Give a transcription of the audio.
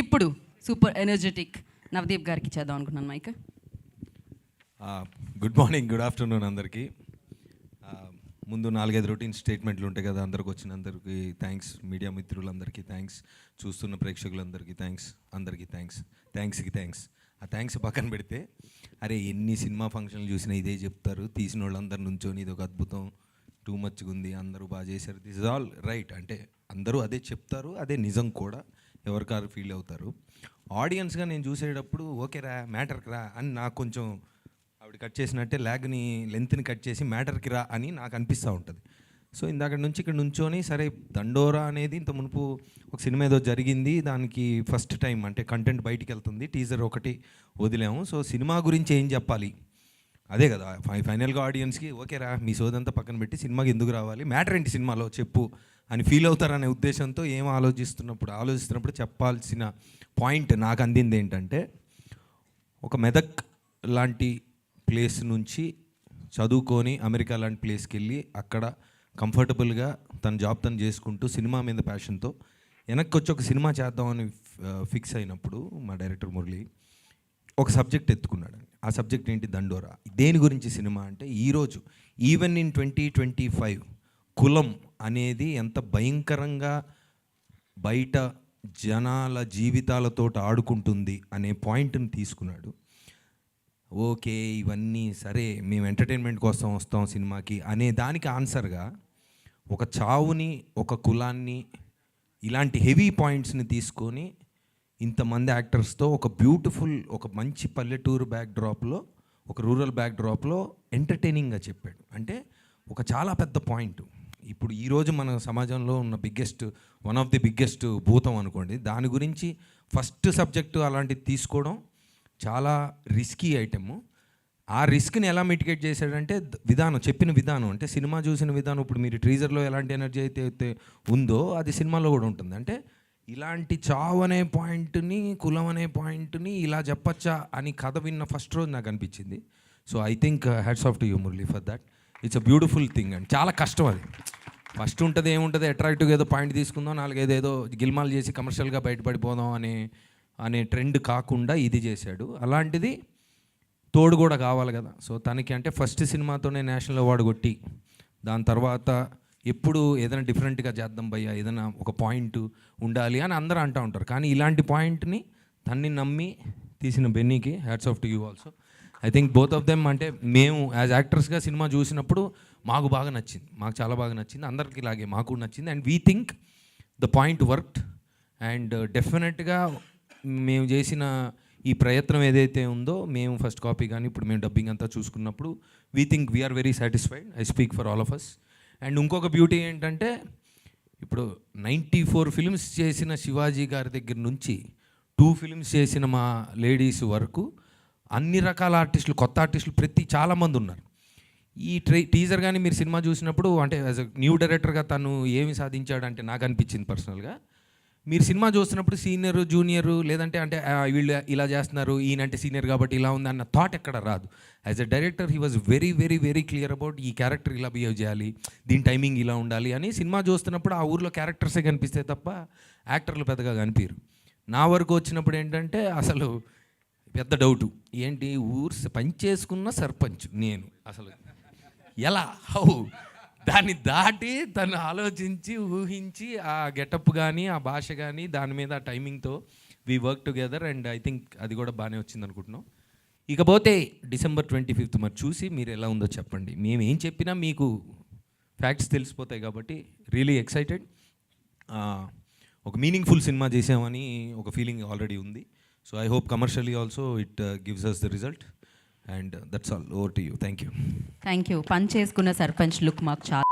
ఇప్పుడు super energetic Navdeep గారికి చేద్దాం అనుకున్నాను mic. Good morning, good afternoon అందరికీ. ముందు 4-5 రొటీన్ స్టేట్మెంట్లు ఉంటాయి కదా, అందరికి వచ్చినందరికీ థ్యాంక్స్, మీడియా మిత్రులందరికీ థ్యాంక్స్, చూస్తున్న ప్రేక్షకులందరికీ థ్యాంక్స్, అందరికీ థ్యాంక్స్కి థ్యాంక్స్. ఆ థ్యాంక్స్ పక్కన పెడితే, అరే ఎన్ని సినిమా ఫంక్షన్లు చూసినా ఇదే చెప్తారు, తీసిన వాళ్ళందరి నుంచొని ఇది ఒక అద్భుతం, టూ మచ్గా ఉంది, అందరూ బాగా చేశారు, దిస్ ఇస్ ఆల్ రైట్. అంటే అందరూ అదే చెప్తారు, అదే నిజం కూడా, ఎవరికారు ఫీల్ అవుతారు. ఆడియన్స్గా నేను చూసేటప్పుడు ఓకే రా, మ్యాటర్కి రా అని నాకు కొంచెం ఆవిడ కట్ చేసినట్టే లెంత్ని కట్ చేసి మ్యాటర్కి రా అని నాకు అనిపిస్తూ ఉంటుంది. సో ఇందాక నుంచి ఇక్కడ నుంచొని సరే దండోరా అనేది ఇంత మునుపు ఒక సినిమా ఏదో జరిగింది, దానికి ఫస్ట్ టైం అంటే కంటెంట్ బయటికి వెళ్తుంది, టీజర్ ఒకటి వదిలాము. సో సినిమా గురించి ఏం చెప్పాలి, అదే కదా ఫైనల్గా ఆడియన్స్కి ఓకే రా మీ సోదంతా పక్కన పెట్టి సినిమాకి ఎందుకు రావాలి, మ్యాటర్ ఏంటి సినిమాలో చెప్పు అని ఫీల్ అవుతారనే ఉద్దేశంతో ఆలోచిస్తున్నప్పుడు చెప్పాల్సిన పాయింట్ నాకు అందింది ఏంటంటే, ఒక మెదక్ లాంటి ప్లేస్ నుంచి చదువుకొని అమెరికా లాంటి ప్లేస్కి వెళ్ళి అక్కడ కంఫర్టబుల్గా తన జాబ్ తను చేసుకుంటూ సినిమా మీద ప్యాషన్తో వెనక్కి వచ్చి ఒక సినిమా చేద్దామని ఫిక్స్ అయినప్పుడు మా డైరెక్టర్ మురళి ఒక సబ్జెక్ట్ ఎత్తుకున్నాడు. ఆ సబ్జెక్ట్ ఏంటి, దండోరా. దేని గురించి సినిమా అంటే, ఈరోజు ఈవెన్ ఇన్ 2025 కులం అనేది ఎంత భయంకరంగా బయట జనాల జీవితాలతో ఆడుకుంటుంది అనే పాయింట్ని తీసుకున్నాడు. ఓకే ఇవన్నీ సరే, మేము ఎంటర్టైన్మెంట్ కోసం వస్తాం సినిమాకి అనే దానికి ఆన్సర్గా ఒక చావుని, ఒక కులాన్ని, ఇలాంటి హెవీ పాయింట్స్ని తీసుకొని ఇంతమంది యాక్టర్స్తో ఒక బ్యూటిఫుల్, ఒక మంచి పల్లెటూరు బ్యాక్డ్రాప్లో, ఒక రూరల్ బ్యాక్డ్రాప్లో ఎంటర్టైనింగ్గా చెప్పాడు. అంటే ఒక చాలా పెద్ద పాయింట్. ఇప్పుడు ఈరోజు మన సమాజంలో ఉన్న వన్ ఆఫ్ ది బిగ్గెస్ట్ భూతం అనుకోండి, దాని గురించి ఫస్ట్ సబ్జెక్టు అలాంటిది తీసుకోవడం చాలా రిస్కీ ఐటెము. ఆ రిస్క్ని ఎలా మిటిగేట్ చేశాడంటే చెప్పిన విధానం, అంటే సినిమా చూసిన విధానం. ఇప్పుడు మీరు టీజర్లో ఎలాంటి ఎనర్జీ అయితే ఉందో అది సినిమాలో కూడా ఉంటుంది. అంటే ఇలాంటి చావు అనే పాయింట్ని, కులం అనే పాయింట్ని ఇలా చెప్పచ్చా అని కథ విన్న ఫస్ట్ రోజు నాకు అనిపించింది. So I think hats off to you Murali for that. It's a beautiful thing and చాలా కష్టం అది. ఫస్ట్ ఉంటుంది ఏముంటుంది, అట్రాక్టివ్గా ఏదో పాయింట్ తీసుకుందాం, 4-5 ఏదో గిల్మాలు చేసి కమర్షియల్గా బయటపడిపోదాం అనే ట్రెండ్ కాకుండా ఇది చేశాడు. అలాంటిది తోడు కూడా కావాలి కదా. సో తనకి అంటే ఫస్ట్ సినిమాతోనే నేషనల్ అవార్డు కొట్టి, దాని తర్వాత ఎప్పుడు ఏదైనా డిఫరెంట్గా చేద్దాం భయ్యా, ఏదైనా ఒక పాయింట్ ఉండాలి అని అందరూ అంటూ ఉంటారు. కానీ ఇలాంటి పాయింట్ని తన్ని నమ్మి తీసిన బెన్నీకి hats off to you also. I think both of them. అంటే మేము యాజ్ యాక్టర్స్గా సినిమా చూసినప్పుడు మాకు బాగా నచ్చింది, మాకు చాలా బాగా నచ్చింది, అందరికీ ఇలాగే మాకు నచ్చింది. And we think the point worked. And డెఫినెట్గా మేము చేసిన ఈ ప్రయత్నం ఏదైతే ఉందో, మేము ఫస్ట్ కాపీ కానీ ఇప్పుడు మేము డబ్బింగ్ అంతా చూసుకున్నప్పుడు we think we are very satisfied. I speak for all of us. And ఇంకొక బ్యూటీ ఏంటంటే, ఇప్పుడు 94 ఫిల్మ్స్ చేసిన శివాజీ గారి దగ్గర నుంచి 2 ఫిల్మ్స్ చేసిన మా లేడీస్ వరకు అన్ని రకాల ఆర్టిస్టులు, కొత్త ఆర్టిస్టులు చాలామంది ఉన్నారు. ఈ టీజర్ కానీ మీరు సినిమా చూసినప్పుడు, అంటే యాజ్ అ న్యూ డైరెక్టర్గా తను ఏమి సాధించాడంటే నాకు అనిపించింది పర్సనల్గా, మీరు సినిమా చూస్తున్నప్పుడు సీనియర్ జూనియర్ లేదంటే అంటే వీళ్ళు ఇలా చేస్తున్నారు, ఈయనంటే సీనియర్ కాబట్టి ఇలా ఉంది అన్న థాట్ ఎక్కడ రాదు. As a director he was very very very clear about ఈ క్యారెక్టర్ ఇలా బిహేవ్ చేయాలి, దీని టైమింగ్ ఇలా ఉండాలి అని. సినిమా చూస్తున్నప్పుడు ఆ ఊర్లో క్యారెక్టర్సే కనిపిస్తే తప్ప యాక్టర్లు పెద్దగా కనిపించరు. నా వరకు వచ్చినప్పుడు ఏంటంటే అసలు పెద్ద డౌటు ఏంటి, పనిచేసుకున్న సర్పంచ్ నేను అసలు ఎలా దాన్ని దాటి తను ఆలోచించి ఊహించి ఆ గెటప్ కానీ, ఆ భాష కానీ, దాని మీద ఆ టైమింగ్తో we work together. And I think అది కూడా బాగానే వచ్చింది అనుకుంటున్నాం. ఇకపోతే December 25th మరి చూసి మీరు ఎలా ఉందో చెప్పండి. మేము ఏం చెప్పినా మీకు ఫ్యాక్ట్స్ తెలిసిపోతాయి కాబట్టి రియలీ ఎక్సైటెడ్. ఒక మీనింగ్ఫుల్ సినిమా చేసామని ఒక ఫీలింగ్ ఆల్రెడీ ఉంది. So I hope commercially also it gives us the result. And that's all. Over to you. Thank you. పని చేసుకున్న సర్పంచ్ లుక్ మాకు చాలా